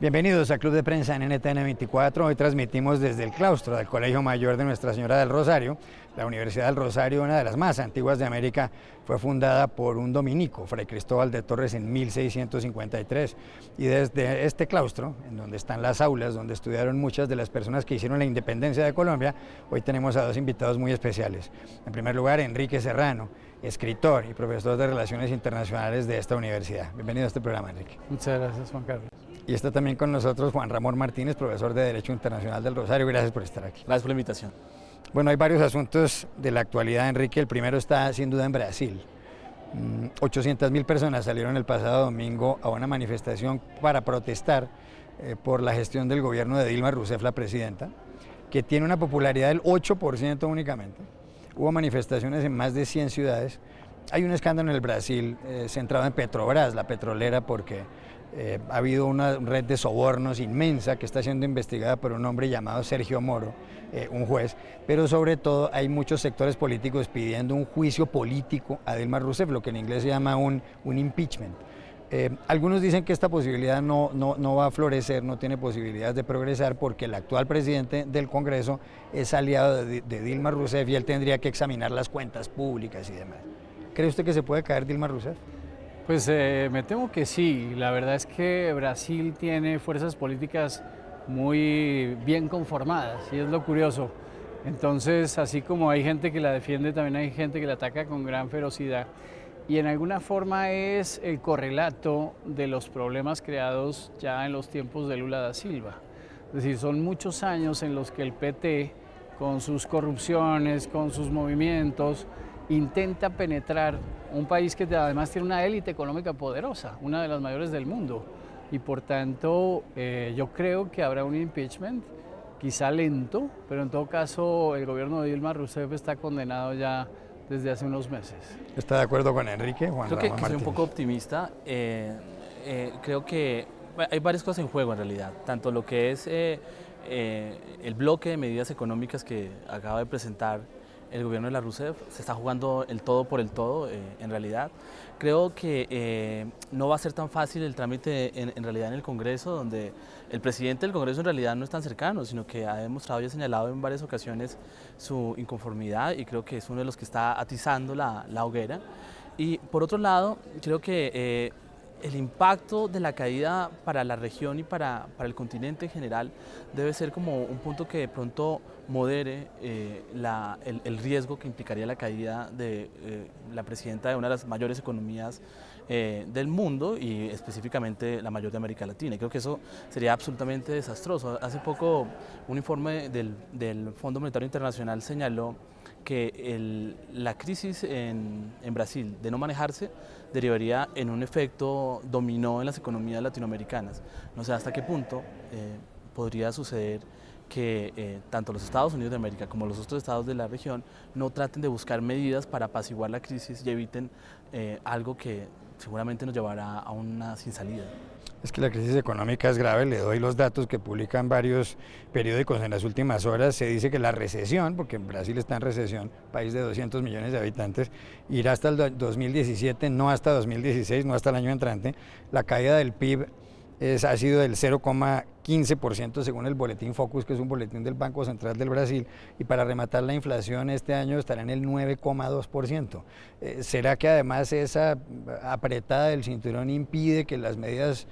Bienvenidos a Club de Prensa en NTN 24. Hoy transmitimos desde el claustro del Colegio Mayor de Nuestra Señora del Rosario. La Universidad del Rosario, una de las más antiguas de América, fue fundada por un dominico, Fray Cristóbal de Torres, en 1653. Y desde este claustro, en donde están las aulas, donde estudiaron muchas de las personas que hicieron la independencia de Colombia, hoy tenemos a dos invitados muy especiales. En primer lugar, Enrique Serrano, escritor y profesor de Relaciones Internacionales de esta universidad. Bienvenido a este programa, Enrique. Muchas gracias, Juan Carlos. Y está también con nosotros Juan Ramón Martínez, profesor de Derecho Internacional del Rosario. Gracias por estar aquí. Gracias por la invitación. Bueno, hay varios asuntos de la actualidad, Enrique. El primero está sin duda en Brasil. 800.000 personas salieron el pasado domingo a una manifestación para protestar por la gestión del gobierno de Dilma Rousseff, la presidenta, que tiene una popularidad del 8% únicamente. Hubo manifestaciones en más de 100 ciudades. Hay un escándalo en el Brasil centrado en Petrobras, la petrolera, porque ha habido una red de sobornos inmensa que está siendo investigada por un hombre llamado Sergio Moro, un juez, pero sobre todo hay muchos sectores políticos pidiendo un juicio político a Dilma Rousseff, lo que en inglés se llama un impeachment. Algunos dicen que esta posibilidad no va a florecer, no tiene posibilidades de progresar porque el actual presidente del Congreso es aliado de Dilma Rousseff y él tendría que examinar las cuentas públicas y demás. ¿Cree usted que se puede caer Dilma Rousseff? Pues me temo que sí. La verdad es que Brasil tiene fuerzas políticas muy bien conformadas y es lo curioso. Entonces, así como hay gente que la defiende, también hay gente que la ataca con gran ferocidad. Y en alguna forma es el correlato de los problemas creados ya en los tiempos de Lula da Silva. Es decir, son muchos años en los que el PT, con sus corrupciones, con sus movimientos, intenta penetrar un país que además tiene una élite económica poderosa, una de las mayores del mundo. Y por tanto, yo creo que habrá un impeachment, quizá lento, pero en todo caso el gobierno de Dilma Rousseff está condenado ya desde hace unos meses. ¿Está de acuerdo con Enrique, Juan Creo Ramón que soy Martínez? un poco optimista. Creo que hay varias cosas en juego en realidad, tanto lo que es el bloque de medidas económicas que acaba de presentar el gobierno de la Rousseff, se está jugando el todo por el todo en realidad. Creo que no va a ser tan fácil el trámite en realidad en el Congreso, donde el presidente del Congreso en realidad no es tan cercano, sino que ha demostrado y ha señalado en varias ocasiones su inconformidad y creo que es uno de los que está atizando la hoguera. Y por otro lado, creo que el impacto de la caída para la región y para el continente en general debe ser como un punto que de pronto modere el riesgo que implicaría la caída de la presidenta de una de las mayores economías del mundo y específicamente la mayor de América Latina. Y creo que eso sería absolutamente desastroso. Hace poco un informe del Fondo Monetario Internacional señaló que la crisis en Brasil de no manejarse derivaría en un efecto dominó en las economías latinoamericanas. No sé hasta qué punto podría suceder que tanto los Estados Unidos de América como los otros estados de la región no traten de buscar medidas para apaciguar la crisis y eviten algo que seguramente nos llevará a una sin salida. Es que la crisis económica es grave, le doy los datos que publican varios periódicos en las últimas horas. Se dice que la recesión, porque Brasil está en recesión, país de 200 millones de habitantes, irá hasta el 2017, no hasta 2016, no hasta el año entrante. La caída del PIB ha sido del 0,15% según el boletín Focus, que es un boletín del Banco Central del Brasil, y para rematar la inflación este año estará en el 9,2%. ¿Será que además esa apretada del cinturón impide que las medidas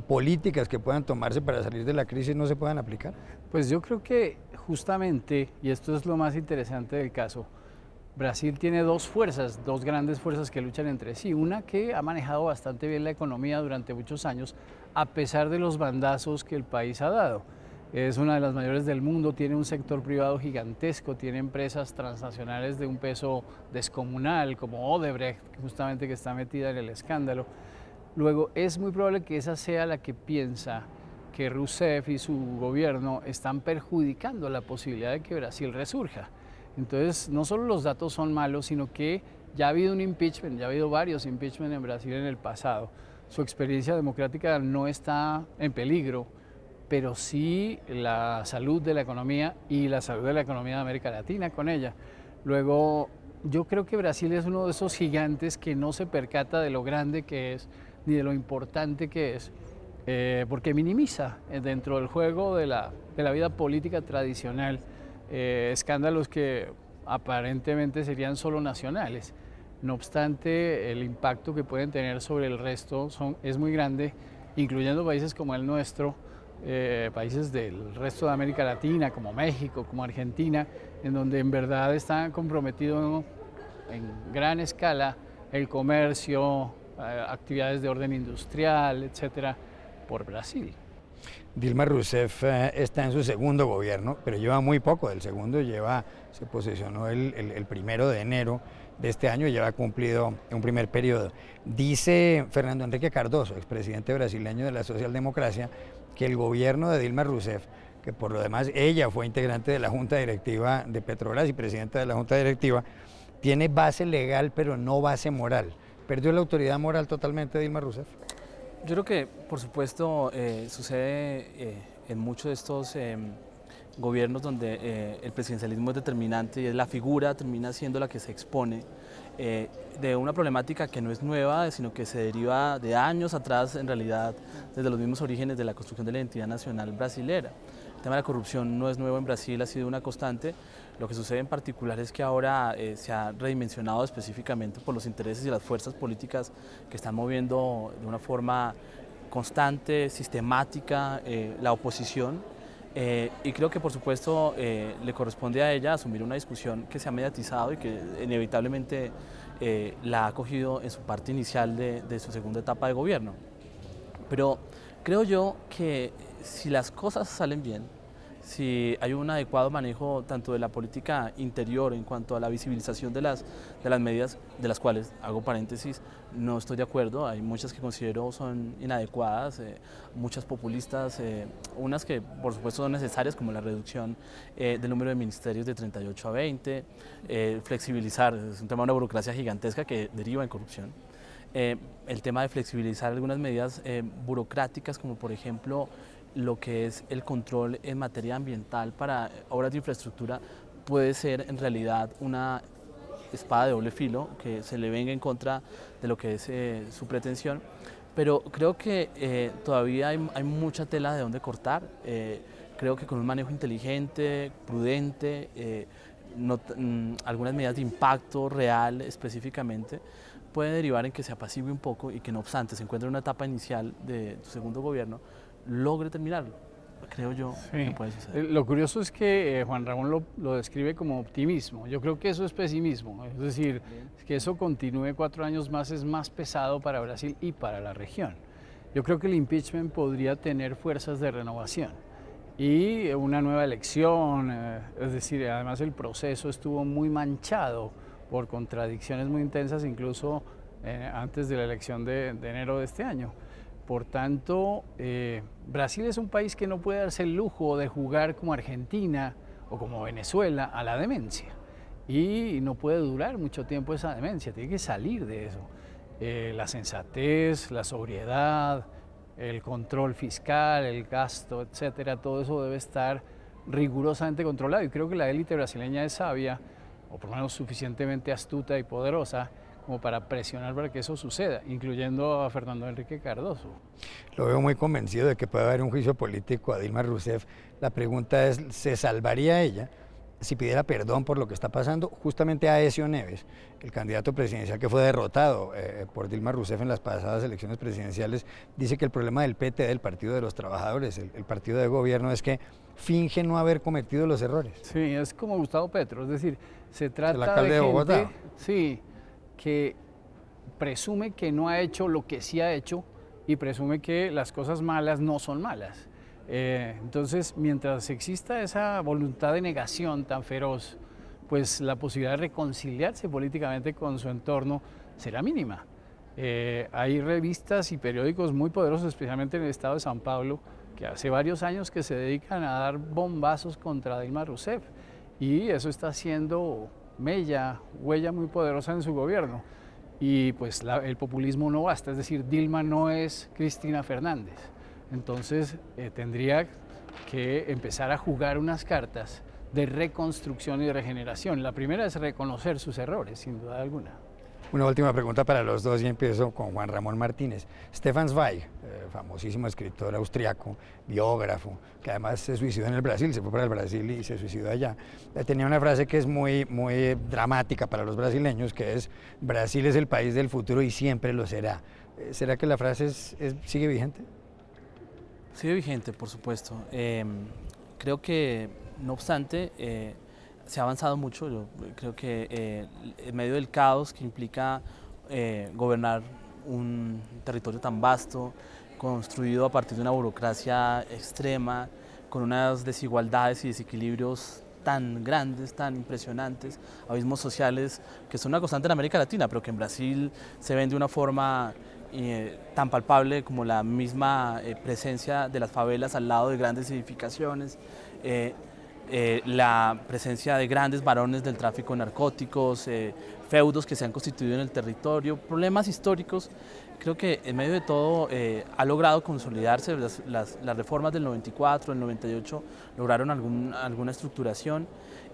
políticas que puedan tomarse para salir de la crisis no se puedan aplicar? Pues yo creo que justamente, y esto es lo más interesante del caso, Brasil tiene dos grandes fuerzas que luchan entre sí. Una que ha manejado bastante bien la economía durante muchos años, a pesar de los bandazos que el país ha dado. Es una de las mayores del mundo, tiene un sector privado gigantesco, tiene empresas transnacionales de un peso descomunal, como Odebrecht, justamente que está metida en el escándalo. Luego, es muy probable que esa sea la que piensa que Rousseff y su gobierno están perjudicando la posibilidad de que Brasil resurja. Entonces, no solo los datos son malos, sino que ya ha habido un impeachment, ya ha habido varios impeachment en Brasil en el pasado. Su experiencia democrática no está en peligro, pero sí la salud de la economía y la salud de la economía de América Latina con ella. Luego, Yo creo que Brasil es uno de esos gigantes que no se percata de lo grande que es, ni de lo importante que es, porque minimiza dentro del juego de la vida política tradicional escándalos que aparentemente serían solo nacionales. No obstante, el impacto que pueden tener sobre el resto es muy grande, incluyendo países como el nuestro, países del resto de América Latina, como México, como Argentina, en donde en verdad está comprometido en gran escala el comercio, actividades de orden industrial, etcétera, por Brasil. Dilma Rousseff está en su segundo gobierno, pero lleva muy poco del segundo, se posesionó el 1 de enero de este año y lleva cumplido un primer periodo. Dice Fernando Henrique Cardoso, expresidente brasileño de la socialdemocracia, que el gobierno de Dilma Rousseff, que por lo demás ella fue integrante de la Junta Directiva de Petrobras y presidenta de la Junta Directiva, tiene base legal pero no base moral. ¿Perdió la autoridad moral totalmente Dilma Rousseff? Yo creo que, por supuesto, sucede en muchos de estos gobiernos donde el presidencialismo es determinante y es la figura termina siendo la que se expone de una problemática que no es nueva, sino que se deriva de años atrás, en realidad, desde los mismos orígenes de la construcción de la identidad nacional brasilera. El tema de la corrupción no es nuevo en Brasil, ha sido una constante. Lo que sucede en particular es que ahora se ha redimensionado específicamente por los intereses y las fuerzas políticas que están moviendo de una forma constante, sistemática, la oposición. Y creo que por supuesto le corresponde a ella asumir una discusión que se ha mediatizado y que inevitablemente la ha cogido en su parte inicial de su segunda etapa de gobierno. Pero creo yo que si las cosas salen bien, si hay un adecuado manejo tanto de la política interior en cuanto a la visibilización de las medidas, de las cuales, hago paréntesis, no estoy de acuerdo, hay muchas que considero son inadecuadas, muchas populistas, unas que por supuesto son necesarias como la reducción del número de ministerios de 38 a 20, flexibilizar, es un tema de una burocracia gigantesca que deriva en corrupción. El tema de flexibilizar algunas medidas burocráticas como por ejemplo lo que es el control en materia ambiental para obras de infraestructura puede ser en realidad una espada de doble filo que se le venga en contra de lo que es su pretensión, pero creo que todavía hay mucha tela de donde cortar. Creo que con un manejo inteligente, prudente, algunas medidas de impacto real específicamente, puede derivar en que se apacigüe un poco y que no obstante se encuentre en una etapa inicial de su segundo gobierno, logre terminarlo. Creo yo que puede suceder. Lo curioso es que Juan Ramón lo describe como optimismo. Yo creo que eso es pesimismo. Es decir, que eso continúe 4 años más es más pesado para Brasil y para la región. Yo creo que el impeachment podría tener fuerzas de renovación y una nueva elección. Es decir, además el proceso estuvo muy manchado por contradicciones muy intensas, incluso antes de la elección de enero de este año. Por tanto, Brasil es un país que no puede darse el lujo de jugar como Argentina o como Venezuela a la demencia. Y no puede durar mucho tiempo esa demencia, tiene que salir de eso. La sensatez, la sobriedad, el control fiscal, el gasto, etcétera, todo eso debe estar rigurosamente controlado. Y creo que la élite brasileña es sabia, o por lo menos suficientemente astuta y poderosa, como para presionar para que eso suceda, incluyendo a Fernando Henrique Cardoso. Lo veo muy convencido de que puede haber un juicio político a Dilma Rousseff. La pregunta es, ¿se salvaría ella si pidiera perdón por lo que está pasando? Justamente Aécio Neves, el candidato presidencial que fue derrotado por Dilma Rousseff en las pasadas elecciones presidenciales, dice que el problema del PT, del Partido de los Trabajadores, el partido de gobierno, es que finge no haber cometido los errores. Sí, es como Gustavo Petro, es decir, se trata el alcalde de Bogotá. Gente, sí, que presume que no ha hecho lo que sí ha hecho y presume que las cosas malas no son malas. Entonces, mientras exista esa voluntad de negación tan feroz, pues la posibilidad de reconciliarse políticamente con su entorno será mínima. Hay revistas y periódicos muy poderosos, especialmente en el estado de São Paulo, que hace varios años que se dedican a dar bombazos contra Dilma Rousseff, y eso está haciendo huella muy poderosa en su gobierno. Y pues el populismo no basta, es decir, Dilma no es Cristina Fernández. Entonces tendría que empezar a jugar unas cartas de reconstrucción y de regeneración. La primera es reconocer sus errores, sin duda alguna. Una última pregunta para los dos y empiezo con Juan Ramón Martínez. Stefan Zweig, famosísimo escritor austriaco, biógrafo, que además se suicidó en el Brasil, se fue para el Brasil y se suicidó allá. Tenía una frase que es muy dramática para los brasileños, que es: Brasil es el país del futuro y siempre lo será. ¿Será que la frase sigue vigente? Sigue vigente, por supuesto. Creo que, no obstante, se ha avanzado mucho. Yo creo que en medio del caos que implica gobernar un territorio tan vasto, construido a partir de una burocracia extrema, con unas desigualdades y desequilibrios tan grandes, tan impresionantes, abismos sociales que son una constante en América Latina, pero que en Brasil se ven de una forma tan palpable como la misma presencia de las favelas al lado de grandes edificaciones, la presencia de grandes varones del tráfico de narcóticos, feudos que se han constituido en el territorio, problemas históricos. Creo que en medio de todo ha logrado consolidarse. Las reformas del 94, del 98 lograron alguna estructuración,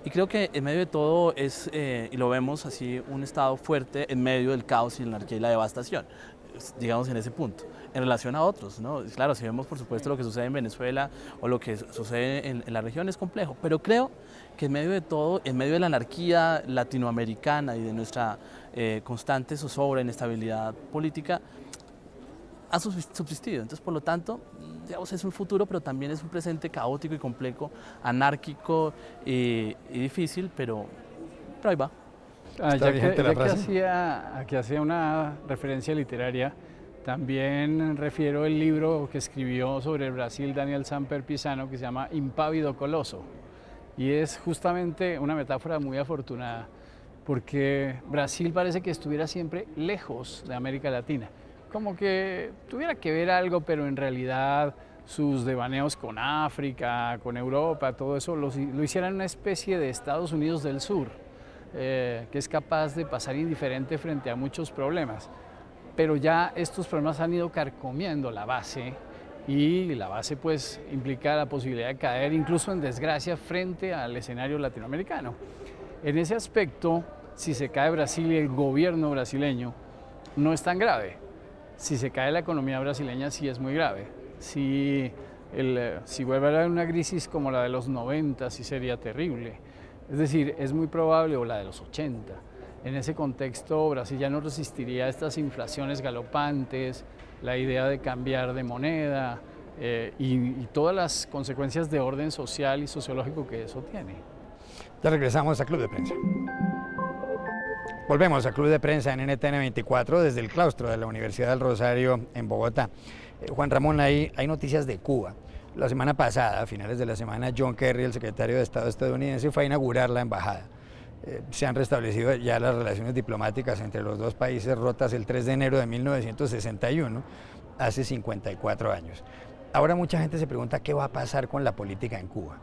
y creo que en medio de todo es, y lo vemos así, un Estado fuerte en medio del caos y la anarquía y la devastación, digamos, en ese punto, en relación a otros, ¿no? Claro, si vemos por supuesto lo que sucede en Venezuela o lo que sucede en la región, es complejo, pero creo que en medio de todo, en medio de la anarquía latinoamericana y de nuestra constante zozobra, inestabilidad política, ha subsistido. Entonces, por lo tanto, digamos, es un futuro, pero también es un presente caótico y complejo, anárquico y difícil, pero ahí va. Ya que hacía una referencia literaria, también refiero el libro que escribió sobre el Brasil Daniel Samper Pisano, que se llama Impávido Coloso, y es justamente una metáfora muy afortunada, porque Brasil parece que estuviera siempre lejos de América Latina, como que tuviera que ver algo, pero en realidad sus devaneos con África, con Europa, todo eso lo hicieran una especie de Estados Unidos del Sur, que es capaz de pasar indiferente frente a muchos problemas. Pero ya estos problemas han ido carcomiendo la base, y la base pues implica la posibilidad de caer incluso en desgracia frente al escenario latinoamericano. En ese aspecto, si se cae Brasil y el gobierno brasileño, no es tan grave. Si se cae la economía brasileña, sí es muy grave. Si vuelve a haber una crisis como la de los 90, sí sería terrible. Es decir, es muy probable, o la de los 80. En ese contexto, Brasil ya no resistiría a estas inflaciones galopantes, la idea de cambiar de moneda y todas las consecuencias de orden social y sociológico que eso tiene. Ya regresamos a Club de Prensa. Volvemos a Club de Prensa en NTN 24 desde el claustro de la Universidad del Rosario en Bogotá. Juan Ramón, hay noticias de Cuba. La semana pasada, a finales de la semana, John Kerry, el secretario de Estado estadounidense, fue a inaugurar la embajada. Se han restablecido ya las relaciones diplomáticas entre los dos países, rotas el 3 de enero de 1961, hace 54 años. Ahora mucha gente se pregunta qué va a pasar con la política en Cuba.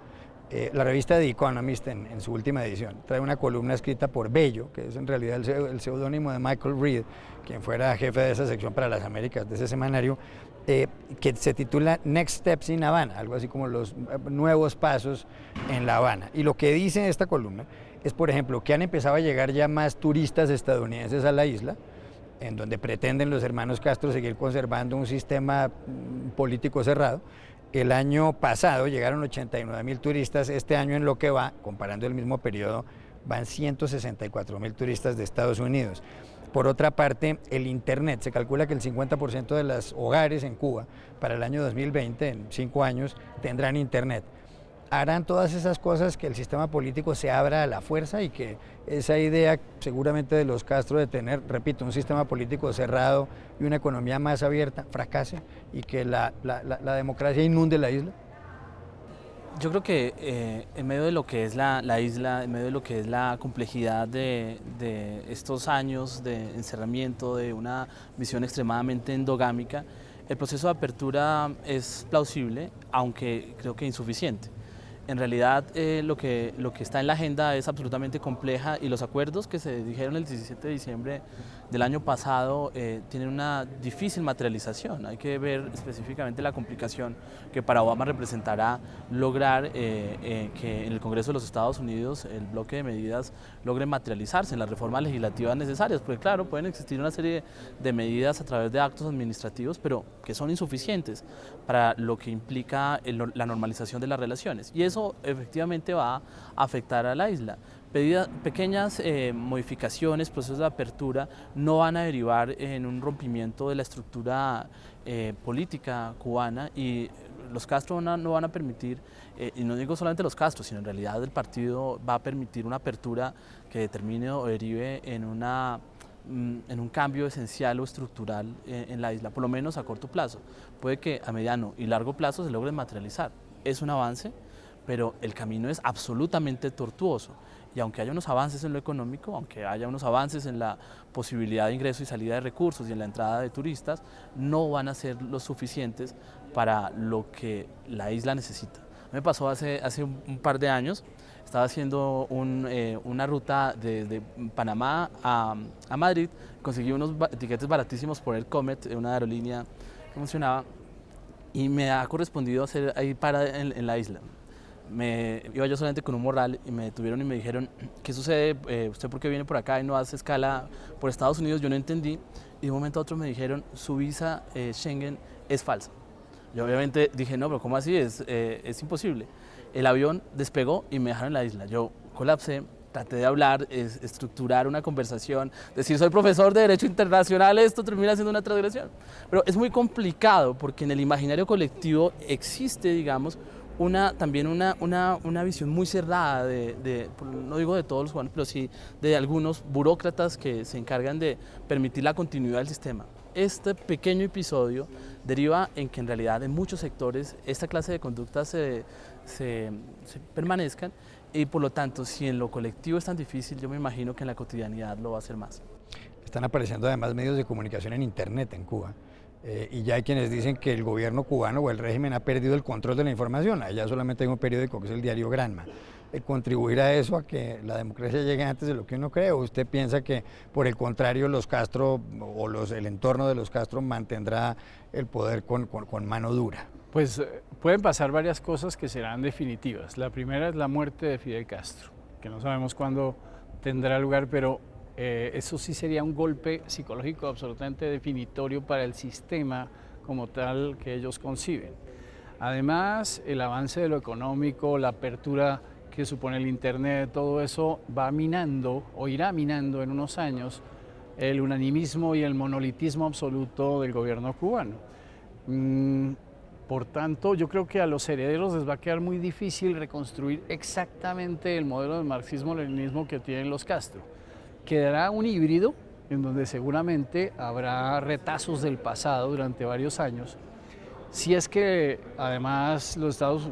La revista The Economist, en su última edición, trae una columna escrita por Bello, que es en realidad el seudónimo de Michael Reed, quien fuera jefe de esa sección para las Américas de ese semanario, que se titula Next Steps in Havana, algo así como los nuevos pasos en La Habana. Y lo que dice esta columna es, por ejemplo, que han empezado a llegar ya más turistas estadounidenses a la isla, en donde pretenden los hermanos Castro seguir conservando un sistema político cerrado. El año pasado llegaron 89.000 turistas, este año en lo que va, comparando el mismo periodo, van 164.000 turistas de Estados Unidos. Por otra parte, el Internet, se calcula que el 50% de los hogares en Cuba para el año 2020, en 5 años, tendrán Internet. Harán todas esas cosas que el sistema político se abra a la fuerza y que esa idea seguramente de los Castro de tener, repito, un sistema político cerrado y una economía más abierta fracase y que la democracia inunde la isla? Yo creo que en medio de lo que es la isla, en medio de lo que es la complejidad de estos años de encerramiento, de una visión extremadamente endogámica, el proceso de apertura es plausible, aunque creo que insuficiente. En realidad lo que está en la agenda es absolutamente compleja y los acuerdos que se dijeron el 17 de diciembre del año pasado tienen una difícil materialización. Hay que ver específicamente la complicación que para Obama representará lograr que en el Congreso de los Estados Unidos el bloque de medidas logre materializarse en las reformas legislativas necesarias, porque claro, pueden existir una serie de medidas a través de actos administrativos, pero que son insuficientes para lo que implica la normalización de las relaciones. Y eso efectivamente va a afectar a la isla. Pequeñas modificaciones, procesos de apertura, no van a derivar en un rompimiento de la estructura política cubana, y los Castro no van a permitir, y no digo solamente los Castro, sino en realidad el partido va a permitir una apertura que determine o derive en un cambio esencial o estructural en la isla, por lo menos a corto plazo. Puede que a mediano y largo plazo se logre materializar. Es un avance, pero el camino es absolutamente tortuoso. Y aunque haya unos avances en lo económico, aunque haya unos avances en la posibilidad de ingreso y salida de recursos y en la entrada de turistas, no van a ser los suficientes para lo que la isla necesita. Me pasó hace un par de años, estaba haciendo una ruta desde Panamá a Madrid, conseguí unos tiquetes baratísimos por el Comet, una aerolínea que funcionaba, y me ha correspondido hacer ahí parada en la isla. Iba yo solamente con un morral y me detuvieron y me dijeron: ¿qué sucede? ¿Usted por qué viene por acá y no hace escala por Estados Unidos? Yo no entendí, y de un momento a otro me dijeron: su visa Schengen es falsa. Yo obviamente dije: no, pero ¿cómo así? Es imposible. El avión despegó y me dejaron en la isla. Yo colapsé, traté de hablar, estructurar una conversación, decir soy profesor de Derecho Internacional, esto termina siendo una transgresión. Pero es muy complicado porque en el imaginario colectivo existe, digamos, también una visión muy cerrada no digo de todos los cubanos, pero sí de algunos burócratas que se encargan de permitir la continuidad del sistema. Este pequeño episodio deriva en que en realidad en muchos sectores esta clase de conductas se permanezcan, y por lo tanto, si en lo colectivo es tan difícil, yo me imagino que en la cotidianidad lo va a ser más. Están apareciendo además medios de comunicación en Internet en Cuba. Y ya hay quienes dicen que el gobierno cubano o el régimen ha perdido el control de la información. Allá solamente hay un periódico que es el diario Granma. ¿Contribuirá eso a que la democracia llegue antes de lo que uno cree? ¿O usted piensa que, por el contrario, los Castro o el entorno de los Castro mantendrá el poder con mano dura? Pues pueden pasar varias cosas que serán definitivas. La primera es la muerte de Fidel Castro, que no sabemos cuándo tendrá lugar, pero eso sí sería un golpe psicológico absolutamente definitorio para el sistema como tal que ellos conciben. Además, el avance de lo económico, la apertura que supone el Internet, todo eso va minando o irá minando en unos años el unanimismo y el monolitismo absoluto del gobierno cubano. Por tanto, yo creo que a los herederos les va a quedar muy difícil reconstruir exactamente el modelo de marxismo-leninismo que tienen los Castro. Quedará un híbrido en donde seguramente habrá retazos del pasado durante varios años, si es que además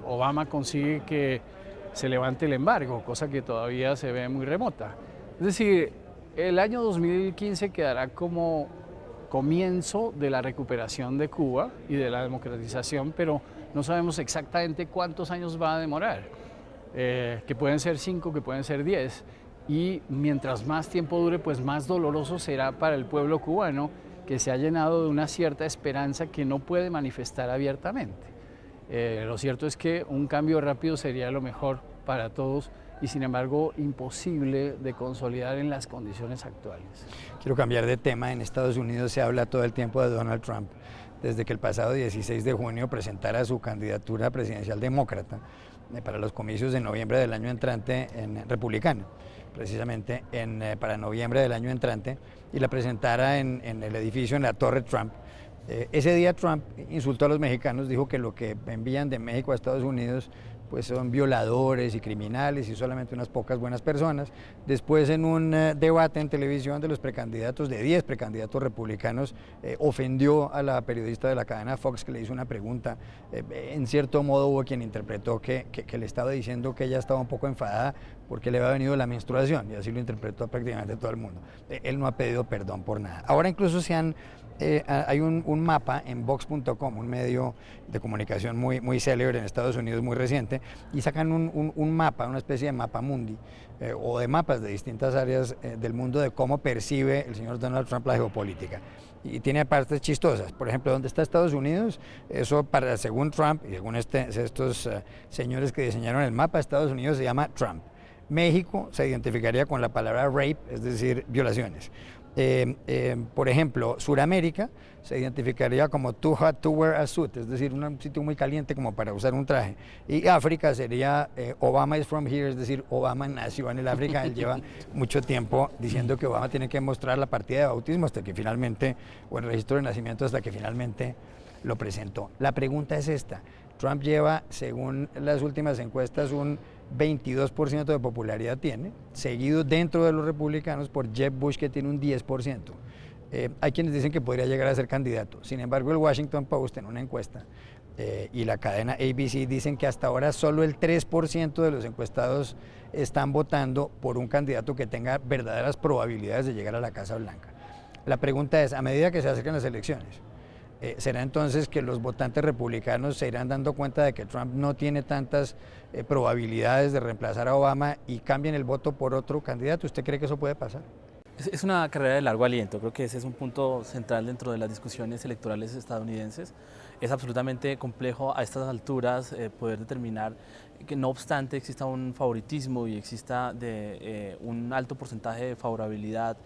Obama consigue que se levante el embargo, cosa que todavía se ve muy remota. Es decir, el año 2015 quedará como comienzo de la recuperación de Cuba y de la democratización, pero no sabemos exactamente cuántos años va a demorar, que pueden ser 5, que pueden ser 10, y mientras más tiempo dure, pues más doloroso será para el pueblo cubano, que se ha llenado de una cierta esperanza que no puede manifestar abiertamente. Lo cierto es que un cambio rápido sería lo mejor para todos, y sin embargo imposible de consolidar en las condiciones actuales. Quiero cambiar de tema. En Estados Unidos se habla todo el tiempo de Donald Trump, desde que el pasado 16 de junio presentara su candidatura presidencial demócrata para los comicios de noviembre del año entrante republicano, precisamente para noviembre del año entrante, y la presentara en el edificio, en la Torre Trump. Ese día Trump insultó a los mexicanos, dijo que lo que envían de México a Estados Unidos pues son violadores y criminales y solamente unas pocas buenas personas. Después, en un debate en televisión de los precandidatos, de 10 precandidatos republicanos, ofendió a la periodista de la cadena Fox, que le hizo una pregunta. En cierto modo hubo quien interpretó que le estaba diciendo que ella estaba un poco enfadada porque le había venido la menstruación, y así lo interpretó prácticamente todo el mundo. Él no ha pedido perdón por nada. Ahora incluso se han hay un mapa en Vox.com, un medio de comunicación muy célebre en Estados Unidos, muy reciente, y sacan un mapa, una especie de mapa mundi, o de mapas de distintas áreas del mundo de cómo percibe el señor Donald Trump la geopolítica. Y tiene partes chistosas. Por ejemplo, ¿dónde está Estados Unidos? Eso, según Trump y según estos señores que diseñaron el mapa, Estados Unidos se llama Trump. México se identificaría con la palabra rape, es decir, violaciones. Por ejemplo, Suramérica se identificaría como too hot to wear a suit, es decir, un sitio muy caliente como para usar un traje. Y África sería Obama is from here, es decir, Obama nació en el África. Él lleva mucho tiempo diciendo que Obama tiene que mostrar la partida de bautismo hasta que finalmente, o el registro de nacimiento hasta que finalmente lo presentó. La pregunta es esta: Trump lleva, según las últimas encuestas, un 22% de popularidad tiene, seguido dentro de los republicanos por Jeb Bush, que tiene un 10%. Hay quienes dicen que podría llegar a ser candidato. Sin embargo, el Washington Post, en una encuesta, y la cadena ABC dicen que hasta ahora solo el 3% de los encuestados están votando por un candidato que tenga verdaderas probabilidades de llegar a la Casa Blanca. La pregunta es, a medida que se acercan las elecciones, ¿será entonces que los votantes republicanos se irán dando cuenta de que Trump no tiene tantas probabilidades de reemplazar a Obama y cambien el voto por otro candidato? ¿Usted cree que eso puede pasar? Es una carrera de largo aliento, creo que ese es un punto central dentro de las discusiones electorales estadounidenses. Es absolutamente complejo a estas alturas poder determinar que no obstante exista un favoritismo y exista un alto porcentaje de favorabilidad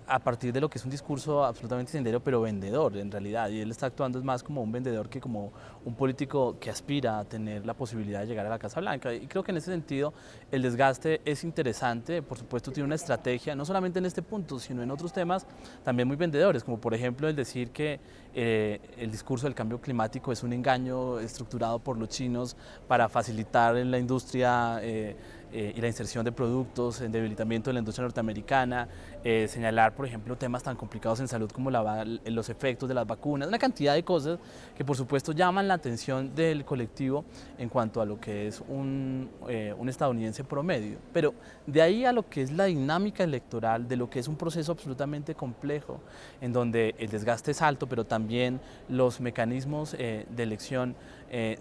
a partir de lo que es un discurso absolutamente incendiario pero vendedor en realidad, y él está actuando es más como un vendedor que como un político que aspira a tener la posibilidad de llegar a la Casa Blanca, y creo que en ese sentido el desgaste es interesante. Por supuesto tiene una estrategia, no solamente en este punto sino en otros temas también muy vendedores, como por ejemplo el decir que el discurso del cambio climático es un engaño estructurado por los chinos para facilitar en la industria y la inserción de productos, en debilitamiento de la industria norteamericana, señalar, por ejemplo, temas tan complicados en salud como los efectos de las vacunas, una cantidad de cosas que por supuesto llaman la atención del colectivo en cuanto a lo que es un estadounidense promedio. Pero de ahí a lo que es la dinámica electoral, de lo que es un proceso absolutamente complejo, en donde el desgaste es alto, pero también los mecanismos de elección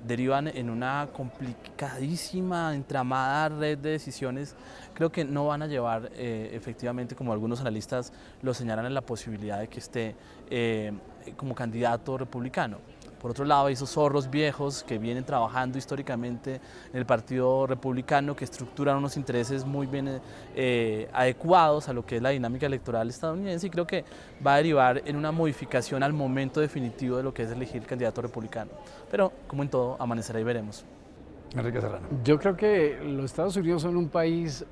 derivan en una complicadísima, entramada red de decisiones, creo que no van a llevar efectivamente, como algunos analistas lo señalan, en la posibilidad de que esté como candidato republicano. Por otro lado, hay esos zorros viejos que vienen trabajando históricamente en el Partido Republicano, que estructuran unos intereses muy bien adecuados a lo que es la dinámica electoral estadounidense, y creo que va a derivar en una modificación al momento definitivo de lo que es elegir el candidato republicano. Pero, como en todo, amanecerá y veremos. Enrique Serrano. Yo creo que los Estados Unidos son un país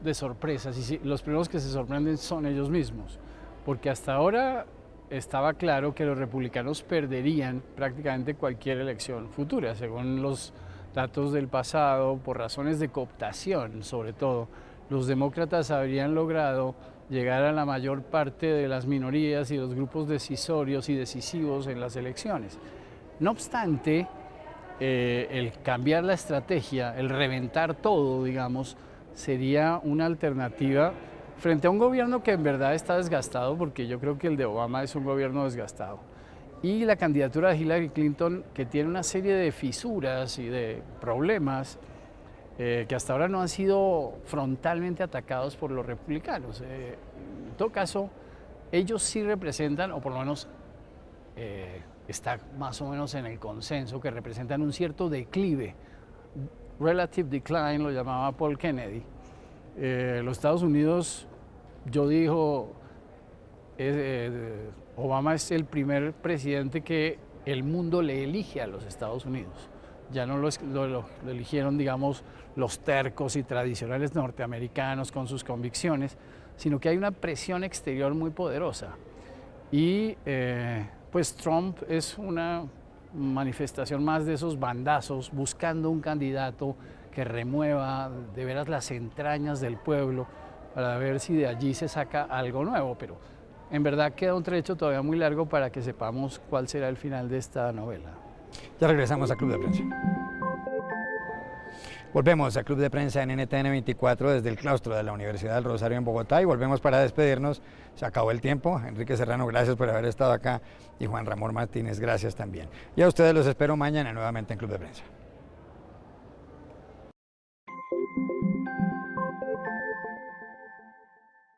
de sorpresas, y los primeros que se sorprenden son ellos mismos, porque hasta ahora estaba claro que los republicanos perderían prácticamente cualquier elección futura, según los datos del pasado, por razones de cooptación sobre todo. Los demócratas habrían logrado llegar a la mayor parte de las minorías y los grupos decisorios y decisivos en las elecciones. No obstante, el cambiar la estrategia, el reventar todo, digamos, sería una alternativa frente a un gobierno que en verdad está desgastado, porque yo creo que el de Obama es un gobierno desgastado. Y la candidatura de Hillary Clinton, que tiene una serie de fisuras y de problemas que hasta ahora no han sido frontalmente atacados por los republicanos. En todo caso, ellos sí representan, o por lo menos está más o menos en el consenso, que representan un cierto declive. Relative decline lo llamaba Paul Kennedy. Los Estados Unidos, yo digo, Obama es el primer presidente que el mundo le elige a los Estados Unidos. Ya no lo eligieron, digamos, los tercos y tradicionales norteamericanos con sus convicciones, sino que hay una presión exterior muy poderosa. Y pues Trump es una manifestación más de esos bandazos, buscando un candidato que remueva de veras las entrañas del pueblo para ver si de allí se saca algo nuevo, pero en verdad queda un trecho todavía muy largo para que sepamos cuál será el final de esta novela. Ya regresamos a Club de Prensa. Volvemos a Club de Prensa en NTN 24 desde el claustro de la Universidad del Rosario en Bogotá y volvemos para despedirnos. Se acabó el tiempo. Enrique Serrano, gracias por haber estado acá y Juan Ramón Martínez, gracias también. Y a ustedes los espero mañana nuevamente en Club de Prensa.